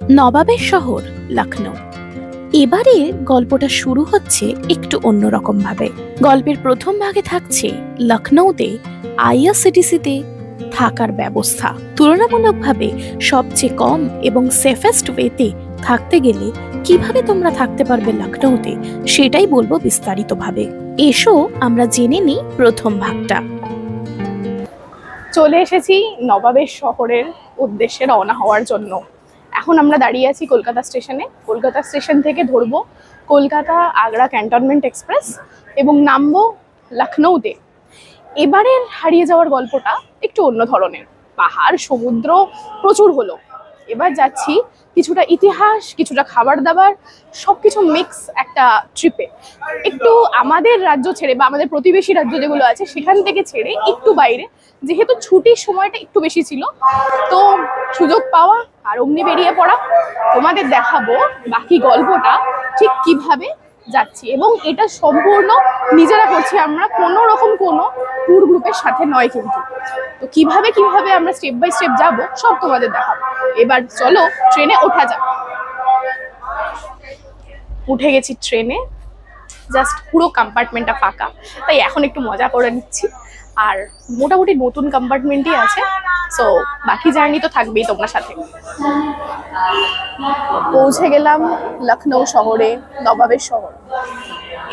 নবাবের শহর লখনৌ। এবারে গল্পটা শুরু হচ্ছে একটু অন্যরকম ভাবে। গল্পের প্রথম ভাগে থাকছে লখনৌতে আইআরসিটিসিতে থাকার ব্যবস্থা। তুলনামূলকভাবে সবচেয়ে কম এবং সেফেস্ট ওয়েতে থাকতে গেলে কিভাবে তোমরা থাকতে পারবে লখনৌতে, সেটাই বলবো বিস্তারিতভাবে। এসো আমরা জেনে নিই প্রথম ভাগটা। চলে এসেছি নবাবের শহরের উদ্দেশ্যে রওনা হওয়ার জন্য। এখন আমরা দাঁড়িয়ে আছি কলকাতা স্টেশনে। কলকাতা স্টেশন থেকে ধরবো কলকাতা আগ্রা ক্যান্টনমেন্ট এক্সপ্রেস এবং নামবো লখনৌতে। এবারের হারিয়ে যাওয়ার গল্পটা একটু অন্য ধরনের। পাহাড় সমুদ্র প্রচুর হলো, এবার যাচ্ছি কিছুটা ইতিহাস, কিছুটা খাবার দাবার, সবকিছু মিক্স একটা ট্রিপে। একটু আমাদের রাজ্য ছেড়ে বা আমাদের প্রতিবেশী রাজ্য যেগুলো আছে সেখান থেকে ছেড়ে একটু বাইরে, যেহেতু ছুটির সময়টা একটু বেশি ছিল, তো সুযোগ পাওয়া আর অমনি বেরিয়ে পড়া। তোমাদের দেখাবো বাকি গল্পটা ঠিক কিভাবে যাচ্ছি, এবং এটা সম্পূর্ণ নিজেরা করছি আমরা, কোনো রকম কোনো ট্যুর গ্রুপের সাথে নয় কিন্তু। তো কিভাবে কিভাবে আমরা স্টেপ বাই স্টেপ যাব সব তোমাদের দেখাবো। এবার চলো ট্রেনে ওঠা যাক। উঠে গেছি ট্রেনে, জাস্ট পুরো কম্পার্টমেন্টটা ফাঁকা, তাই এখন একটু মজা করে নিচ্ছি। আর মোটামুটি নতুন কম্পার্টমেন্টই আছে, সো বাকি জার্নি তো থাকবেই তোমার সাথে। পৌঁছে গেলাম লখনৌ শহরে, নবাবের শহর।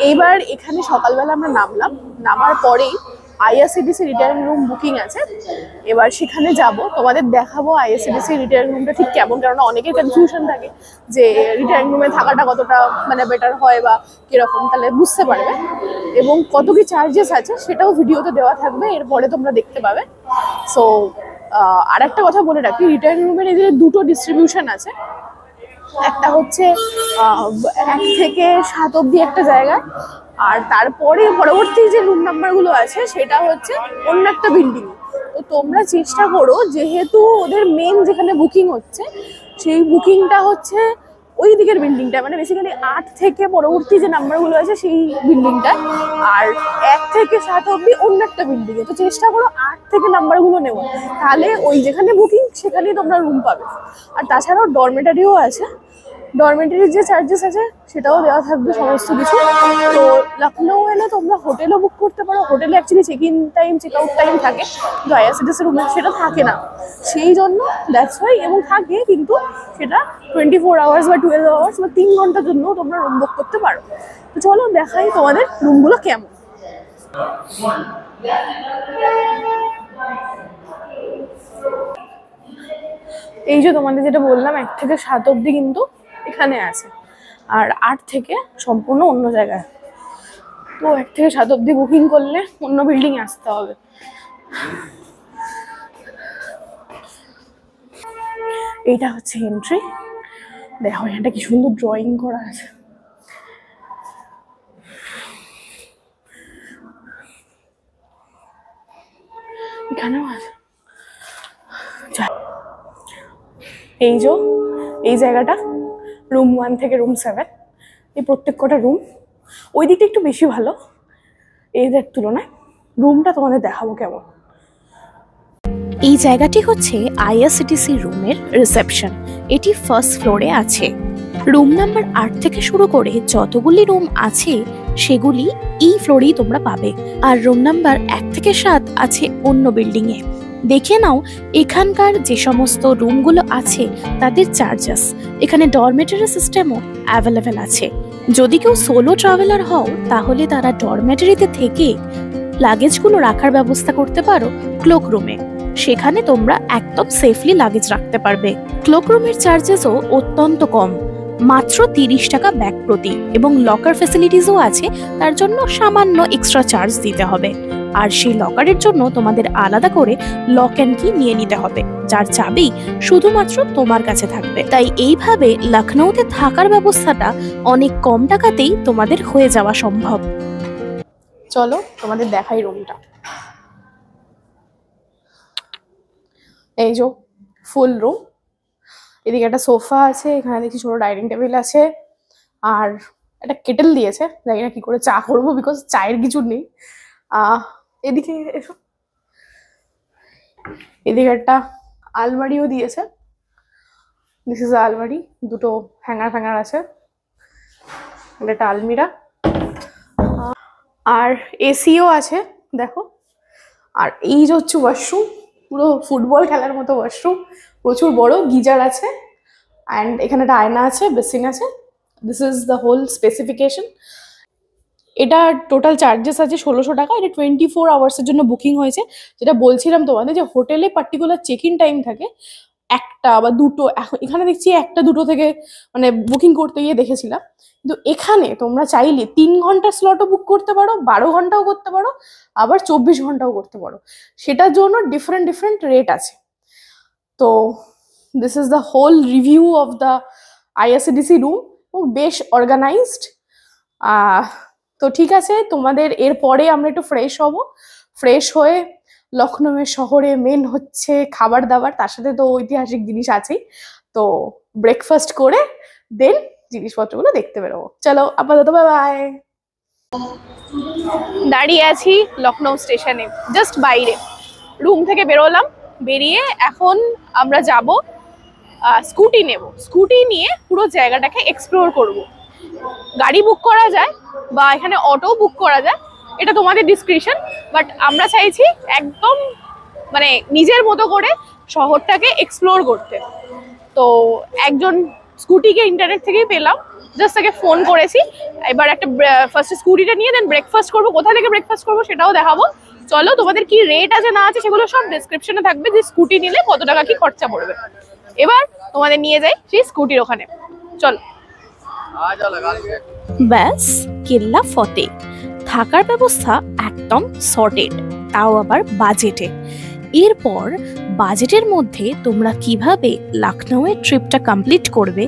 এইবার এখানে সকালবেলা আমরা নামলাম, নামার পরেই আইআরসিটিসি রিটার্ন রুম বুকিং আছে। এবার সেখানে যাব, তোমাদের দেখাবো আইআরসিটিসি রিটার্ন রুমটা ঠিক কেমন, কেননা অনেকের কনফিউশন থাকে যে রিটার্ন রুমে থাকাটা কতটা মানে বেটার হয় বা কিরকম, তাহলে বুঝতে পারবে। এবং কত কি চার্জেস আছে সেটাও ভিডিওতে দেওয়া থাকবে, এরপরে তোমরা দেখতে পাবে। সো আর একটা কথা বলে রাখি, রিটার্ন রুমের এই যে দুটো ডিস্ট্রিবিউশন আছে, একটা হচ্ছে 1 থেকে 7 অবধি একটা জায়গায়, আর তারপরে পরবর্তী যে রুম নাম্বারগুলো আছে সেটা হচ্ছে অন্য একটা বিল্ডিং। তো তোমরা চেষ্টা করো, যেহেতু ওদের মেন যেখানে বুকিং হচ্ছে সেই বুকিংটা হচ্ছে ওই দিকের বিল্ডিংটা, মানে বেসিক্যালি 8 থেকে পরবর্তী যে নাম্বারগুলো আছে সেই বিল্ডিংটা, আর 1 থেকে 7 অবধি অন্য একটা বিল্ডিংয়ে। তো চেষ্টা করো 8 থেকে নাম্বারগুলো নেওয়া, তাহলে ওই যেখানে বুকিং সেখানেই তোমরা রুম পাবে। আর তাছাড়াও ডরমেটারিও আছে, ডরমেটারির যে চার্জেস আছে সেটাও দেওয়া থাকবে সমস্ত কিছু। তো লখনৌ এলে তোমরা হোটেলও বুক করতে পারো। হোটেলে actually check in time check out time থাকে, কিন্তু আইআরসিটিসি রুমে সেটা থাকে না, সেই জন্য দ্যাটস ওয়াই। এবং থাকে কিন্তু সেটা 24 আওয়ার্স বা 12 আওয়ার্স বা 3 ঘন্টার জন্য তোমরা রুম বুক করতে পারো। তো চলো দেখাই তোমাদের রুমগুলো কেমন। এই যে তোমাদের যেটা বললাম 1 থেকে 7 অবধি কিন্তু এখানে আছে, আর 8 থেকে সম্পূর্ণ অন্য জায়গায়। তো 1 থেকে 7 অবধি বুকিং করলে অন্য বিল্ডিং আসতে হবে। এইটা হচ্ছে এন্ট্রি, দেখো এটা কি সুন্দর ড্রয়িং করা আছে। এখানেও আছে। এই যে এই জায়গাটা রুম 1 থেকে রুম 7, এই প্রত্যেক কটা রুম। ওই দিকটা একটু বেশি ভালো এদের তুলনায়। রুমটা তোমাদের দেখাবো কেমন। এই জায়গাটি হচ্ছে আইআরসিটিসি রুমের রিসেপশন। এটি ফার্স্ট ফ্লোরে আছে। রুম নাম্বার 8 থেকে শুরু করে যতগুলি রুম আছে সেগুলি এই ফ্লোরেই তোমরা পাবে। আর রুম নাম্বার 1 থেকে 7 আছে অন্য বিল্ডিংয়ে। দেখে নাও এখানকার যে সমস্ত রুমগুলো আছে তাদের চার্জেস। এখানে ডরমেটরি সিস্টেমও অ্যাভেলেবেল আছে। যদি কেউ সোলো ট্রাভেলার হও তাহলে তারা ডরমেটরিতে থেকে লাগেজগুলো রাখার ব্যবস্থা করতে পারো ক্লোক রুমে। সেখানে তোমরা একদম সেফলি লাগেজ রাখতে পারবে। ক্লোক রুমের চার্জেসও অত্যন্ত কম, মাত্র 30 টাকা ব্যাগ প্রতি, এবং লকার ফ্যাসিলিটিসও আছে, তার জন্য সামান্য এক্সট্রা চার্জ দিতে হবে। আর সেই লকারের জন্য তোমাদের আলাদা করে লক অ্যান্ড কি নিয়ে নিতে হবে, যার চাবি শুধুমাত্র তোমার কাছে থাকবে। তাই এইভাবে লখনৌতে থাকার ব্যবস্থাটা অনেক কম টাকাতেই তোমাদের হয়ে যাওয়া সম্ভব। চলো তোমাদের দেখাই রুমটা। এই যে ফুল রুম, এদিকে একটা সোফা আছে, এখানে দেখছি ছোট ডাইনিং টেবিল আছে, আর একটা কেটেল দিয়েছে, জানি না কি করে চা করবো, বিকজ চায়ের কিছু নেই। এদিকে এসো, এদিকে একটা আলমারিও দিয়েছে, দিস ইজ আলমারি, দুটো হ্যাঙ্গার আছে, একটা আলমিরা, আর এসিও আছে দেখো। আর এই যে হচ্ছে ওয়াশরুম, পুরো ফুটবল খেলার মতো ওয়াশরুম, প্রচুর বড়, গিজার আছে, অ্যান্ড এখানে একটা আয়না আছে, বেসিন আছে। This is the whole specification. এটা টোটাল চার্জেস আছে 1600 টাকা। এটা 24 আওয়ার্সের জন্য বুকিং হয়েছে। যেটা বলছিলাম তোমাদের, যে হোটেলে পার্টিকুলার চেক ইন টাইম থাকে একটা বা দুটো, এখন এখানে দেখছি একটা দুটো থেকে মানে বুকিং করতে গিয়ে দেখেছিলাম, কিন্তু এখানে তোমরা চাইলে 3 ঘন্টার স্লটও বুক করতে পারো, 12 ঘন্টাও করতে পারো, আবার 24 ঘন্টাও করতে পারো। সেটার জন্য ডিফারেন্ট ডিফারেন্ট রেট আছে। তো this is the whole review of the IRCTC room, বেশ অর্গানাইজড। তো ঠিক আছে, তোমাদের এরপরে আমরা একটু ফ্রেশ হব। ফ্রেশ হয়ে লখনউয়ের শহরে মেন হচ্ছে খাবার দাবার, তার সাথে তো ঐতিহাসিক জিনিস আছেই। তো ব্রেকফাস্ট করে দেন জিনিসপত্রগুলো দেখতে বেরোবো। চলো আপাতত বাই বাই। দাঁড়িয়ে আছি লখনউ স্টেশনে, জাস্ট বাইরে। রুম থেকে বেরোলাম, বেরিয়ে এখন আমরা যাব স্কুটি নেব। স্কুটি নিয়ে পুরো জায়গাটাকে এক্সপ্লোর করব। গাড়ি বুক করা যায় বা এখানে অটো বুক করা যায়, এটা তোমাদের ডিসক্রিপশন। বাট আমরা চাইছি একদম মানে নিজের মতো করে শহরটাকে এক্সপ্লোর করতে। তো একজন স্কুটিকে ইন্টারনেট থেকেই পেলাম, জাস্ট তাকে ফোন করেছি। এবার একটা ফার্স্টে স্কুটিটা নিয়ে দেন ব্রেকফাস্ট করবো। কোথা থেকে ব্রেকফাস্ট করবো সেটাও দেখাবো। চলো, তোমাদের কি রেট আছে না আছে সেগুলো সব ডেসক্রিপশনে থাকবে, যে স্কুটি নিলে কত টাকা কি খরচা পড়বে। এবার তোমাদের নিয়ে যাই সেই স্কুটির ওখানে, চলো। ব্যাস কেল্লা ফতে। থাকার ব্যবস্থা একদম সর্টেড, তাও আবার বাজেটে। এরপর বাজেটের মধ্যে তোমরা কিভাবে লখনউয়ের ট্রিপটা কমপ্লিট করবে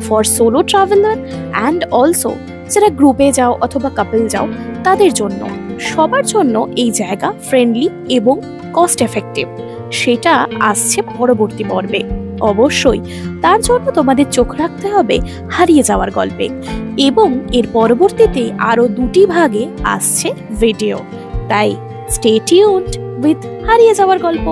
for solo traveller and also যারা গ্রুপে যাও অথবা কাপল যাও তাদের জন্য, সবার জন্য এই জায়গা ফ্রেন্ডলি এবং কস্ট এফেক্টিভ, সেটা আসছে পরবর্তী পর্বে। অবশ্যই তার জন্য তোমাদের চোখ রাখতে হবে হারিয়ে যাওয়ার গল্পে, এবং এর পরবর্তীতে আরো 2টি ভাগে আসছে ভিডিও। তাই স্টে টিউনড উইথ হারিয়ে যাওয়ার গল্প।